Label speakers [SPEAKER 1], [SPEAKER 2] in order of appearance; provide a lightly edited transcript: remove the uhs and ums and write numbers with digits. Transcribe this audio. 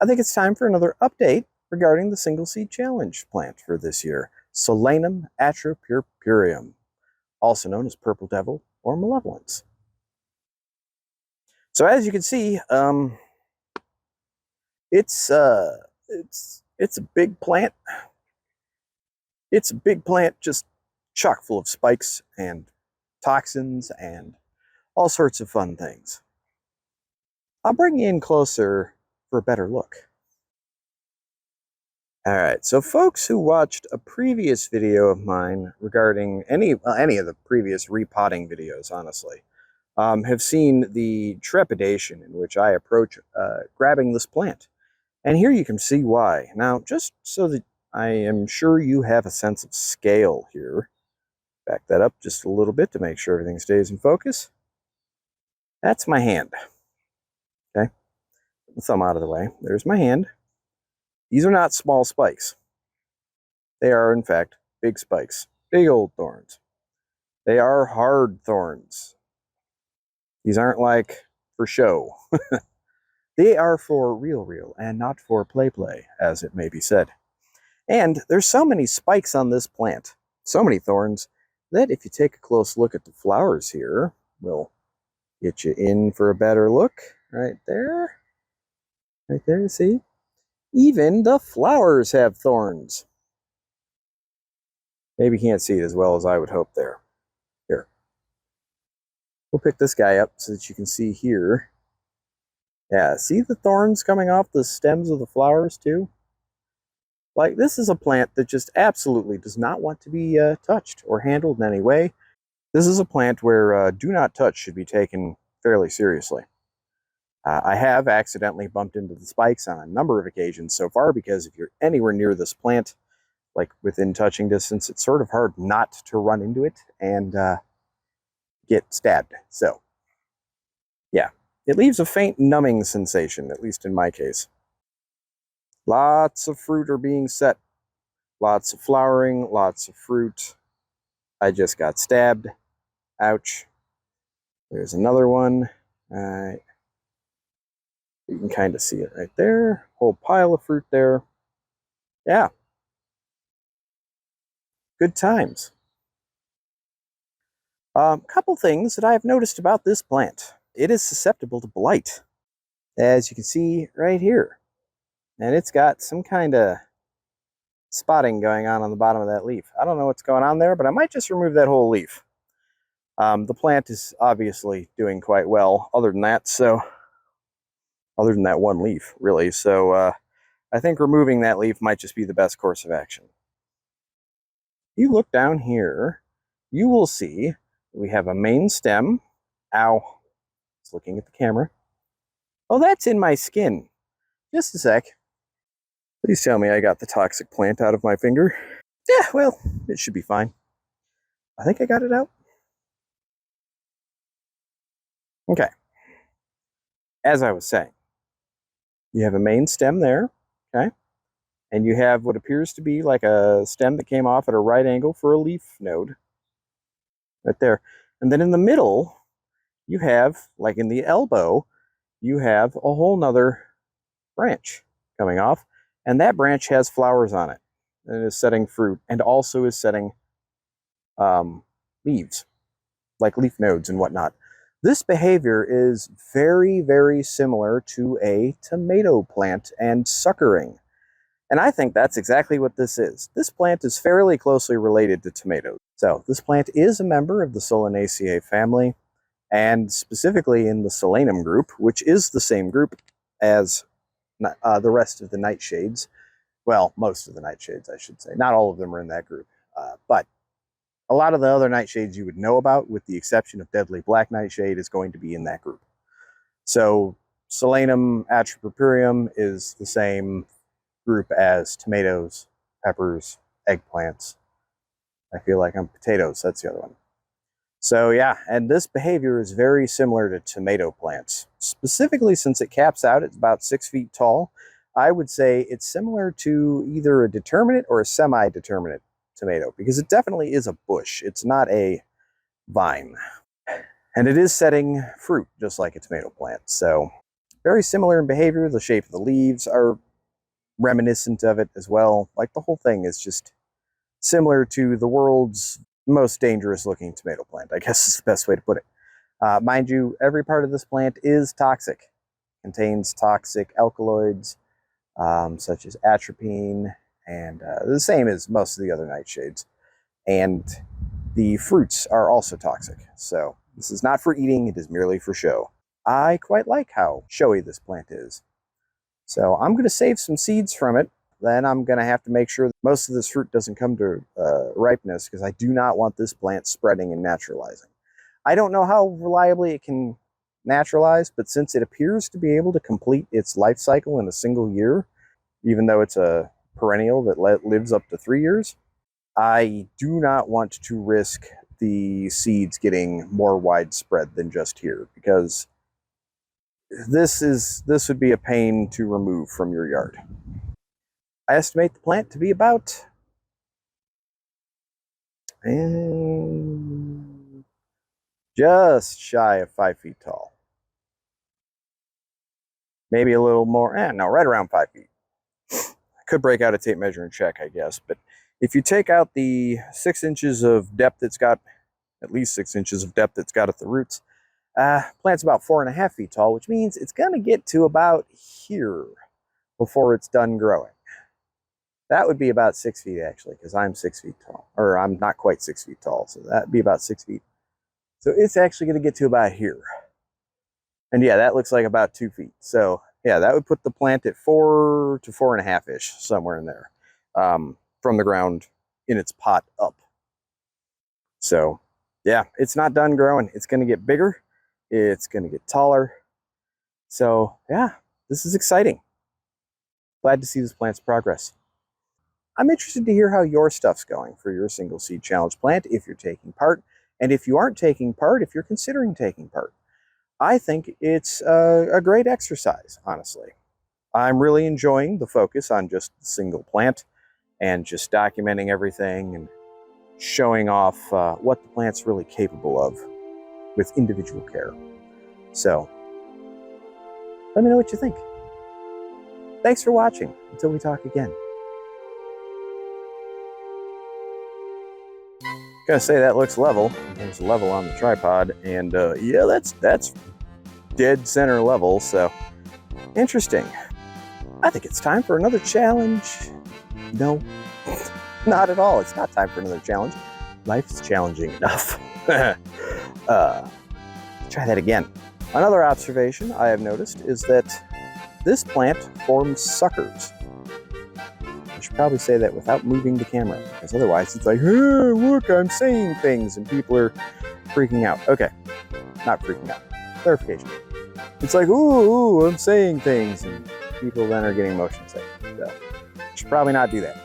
[SPEAKER 1] I think it's time for another update regarding the single seed challenge plant for this year, Solanum Atropurpureum, also known as Purple Devil or Malevolence. So as you can see, it's a big plant. It's a big plant, just chock full of spikes and toxins and all sorts of fun things. I'll bring you in closer for a better look. All right, so folks who watched a previous video of mine regarding any of the previous repotting videos, honestly, have seen the trepidation in which I approach grabbing this plant. And here you can see why. Now, just so that I am sure you have a sense of scale here, back that up just a little bit to make sure everything stays in focus. That's my hand. Okay, put the thumb out of the way. There's my hand. These are not small spikes. They are, in fact, big spikes, big old thorns. They are hard thorns. These aren't like for show. They are for real, and not for play, as it may be said. And there's so many spikes on this plant, so many thorns, that if you take a close look at the flowers here, we'll get you in for a better look. Right there, see? Even the flowers have thorns. Maybe you can't see it as well as I would hope there. Here. We'll pick this guy up so that you can see here. Yeah, see the thorns coming off the stems of the flowers too? Like, this is a plant that just absolutely does not want to be touched or handled in any way. This is a plant where do not touch should be taken fairly seriously. I have accidentally bumped into the spikes on a number of occasions so far, because if you're anywhere near this plant, like within touching distance, it's sort of hard not to run into it and get stabbed. So, yeah, it leaves a faint numbing sensation, at least in my case. Lots of fruit are being set. Lots of flowering, lots of fruit. I just got stabbed. Ouch. There's another one. You can kind of see it right there. Whole pile of fruit there. Yeah. Good times. Couple things that I've noticed about this plant. It is susceptible to blight, as you can see right here. And it's got some kind of spotting going on the bottom of that leaf. I don't know what's going on there, but I might just remove that whole leaf. The plant is obviously doing quite well other than that one leaf, really. So I think removing that leaf might just be the best course of action. If you look down here, you will see we have a main stem. Ow. It's looking at the camera. Oh, that's in my skin. Just a sec. Please tell me I got the toxic plant out of my finger. Yeah, well, it should be fine. I think I got it out. Okay. As I was saying, you have a main stem there, okay? And you have what appears to be like a stem that came off at a right angle for a leaf node. Right there. And then in the middle, you have, like in the elbow, you have a whole nother branch coming off. And that branch has flowers on it. And is setting fruit. And also is setting leaves, like leaf nodes and whatnot. This behavior is very similar to a tomato plant and suckering. And I think that's exactly what this is. This plant is fairly closely related to tomatoes. So this plant is a member of the Solanaceae family, and specifically in the Solanum group, which is the same group as the rest of the nightshades. Well, most of the nightshades, I should say. Not all of them are in that group, but a lot of the other nightshades you would know about, with the exception of deadly black nightshade, is going to be in that group. So Solanum Atropurpureum is the same group as tomatoes, peppers, eggplants. I feel like I'm potatoes, that's the other one. So yeah, and this behavior is very similar to tomato plants. Specifically, since it caps out at about 6 feet tall, I would say it's similar to either a determinate or a semi-determinate tomato, because it definitely is a bush. It's not a vine. And it is setting fruit, just like a tomato plant. So very similar in behavior. The shape of the leaves are reminiscent of it as well. Like, the whole thing is just similar to the world's most dangerous looking tomato plant, I guess is the best way to put it. Mind you, every part of this plant is toxic. Contains toxic alkaloids, such as atropine, and the same as most of the other nightshades. And the fruits are also toxic. So this is not for eating, it is merely for show. I quite like how showy this plant is. So I'm going to save some seeds from it. Then I'm going to have to make sure that most of this fruit doesn't come to ripeness, because I do not want this plant spreading and naturalizing. I don't know how reliably it can naturalize, but since it appears to be able to complete its life cycle in a single year, even though it's a perennial that lives up to 3 years, I do not want to risk the seeds getting more widespread than just here, because this would be a pain to remove from your yard. I estimate the plant to be about just shy of 5 feet tall. Maybe a little more, no, right around 5 feet. I could break out a tape measure and check, I guess, but if you take out the 6 inches of depth it's got, at least 6 inches of depth it's got at the roots, plant's about 4.5 feet tall, which means it's going to get to about here before it's done growing. That would be about 6 feet, actually, because I'm 6 feet tall. Or I'm not quite 6 feet tall, so that'd be about 6 feet. So it's actually going to get to about here. And yeah, that looks like about 2 feet. So yeah, that would put the plant at 4 to 4.5-ish, somewhere in there, from the ground in its pot up. So yeah, it's not done growing. It's going to get bigger. It's going to get taller. So yeah, this is exciting. Glad to see this plant's progress. I'm interested to hear how your stuff's going for your single seed challenge plant, if you're taking part, and if you aren't taking part, if you're considering taking part. I think it's a great exercise, honestly. I'm really enjoying the focus on just the single plant and just documenting everything and showing off what the plant's really capable of with individual care. So, let me know what you think. Thanks for watching. Until we talk again. Gotta say, that looks level. There's a level on the tripod, and yeah, that's dead center level, so interesting. I think it's time for another challenge. No, not at all. It's not time for another challenge. Life is challenging enough. Try that again. Another observation I have noticed is that this plant forms suckers. I should probably say that without moving the camera, because otherwise it's like, hey, look, I'm saying things, and people are freaking out. Okay, not freaking out. Clarification. It's like, ooh, I'm saying things, and people then are getting motion sick. So, should probably not do that.